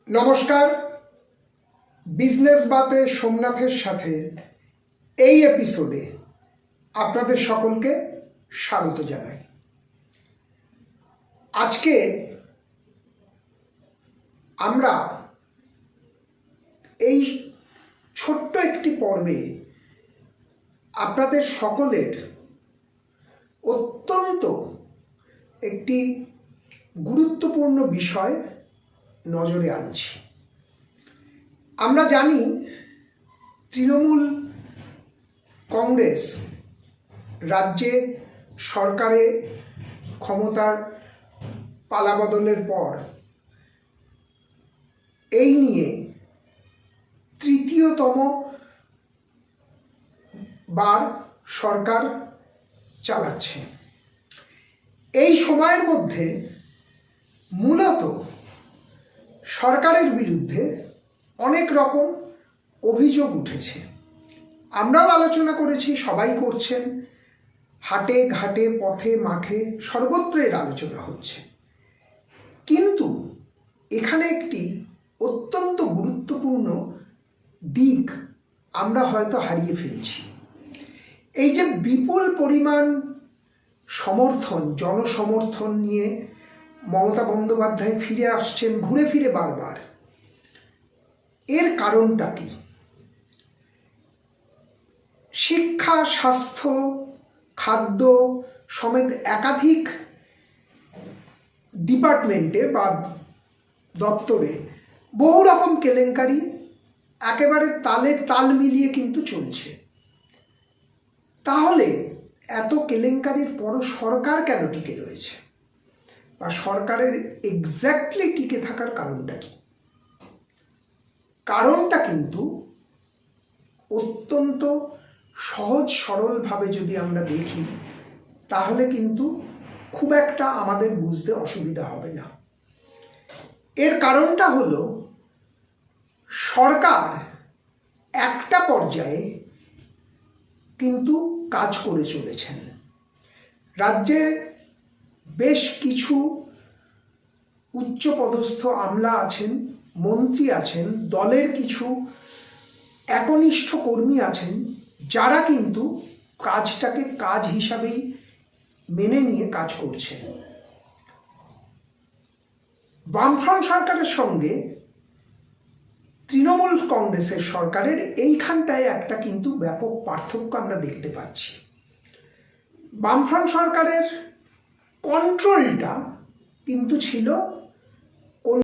নমস্কার, বিজনেস বাতে সোমনাথের সাথে এই এপিসোডে আপনাদের সকলকে স্বাগত জানাই। আজকে আমরা এই ছোট্ট একটি পর্বে আপনাদের সকলের অত্যন্ত একটি গুরুত্বপূর্ণ বিষয় নজরে আনছি। আমরা জানি তৃণমূল কংগ্রেস রাজ্যে সরকারে ক্ষমতার পালাবদলের পর এই নিয়ে তৃতীয়তম বার সরকার চালাচ্ছে। এই সময়ের মধ্যে মূলত সরকারের বিরুদ্ধে অনেক রকম অভিযোগ উঠেছে। আমরাও আলোচনা করেছি, সবাই করছেন, হাটে ঘাটে পথে মাঠে সর্বত্র এর আলোচনা হচ্ছে। কিন্তু এখানে একটি অত্যন্ত গুরুত্বপূর্ণ দিক আমরা হয়তো হারিয়ে ফেলছি। এই যে বিপুল পরিমাণ সমর্থন, জনসমর্থন নিয়ে মমতা বন্দ্যোপাধ্যায় ফিরে আসছেন ঘুরে ফিরে বারবার, এর কারণটা কি? শিক্ষা, স্বাস্থ্য, খাদ্য সমেত একাধিক ডিপার্টমেন্টে বা দপ্তরে বহু রকম কেলেঙ্কারি একেবারে তালে তাল মিলিয়ে কিন্তু চলছে। তাহলে এত কেলেঙ্কারির পরও সরকার কেন টিকে রয়েছে, বা সরকারের এক্স্যাক্টলি টিকে থাকার কারণটা কি? কারণটা কিন্তু অত্যন্ত সহজ সরলভাবে যদি আমরা দেখি তাহলে কিন্তু খুব একটা আমাদের বুঝতে অসুবিধা হবে না। এর কারণটা হলো সরকার একটা পর্যায়ে কিন্তু কাজ করে চলেছেন। রাজ্যে বেশ কিছু উচ্চপদস্থ আমলা আছেন, মন্ত্রী আছেন, দলের কিছু একনিষ্ঠ কর্মী আছেন, যারা কিন্তু কাজটাকে কাজ হিসাবেই মেনে নিয়ে কাজ করছেন। বামফ্রন্ট সরকারের সঙ্গে তৃণমূল কংগ্রেসের সরকারের এইখানটায় একটা কিন্তু ব্যাপক পার্থক্য আমরা দেখতে পাচ্ছি। বামফ্রন্ট সরকারের কন্ট্রোলটা কিন্তু ছিল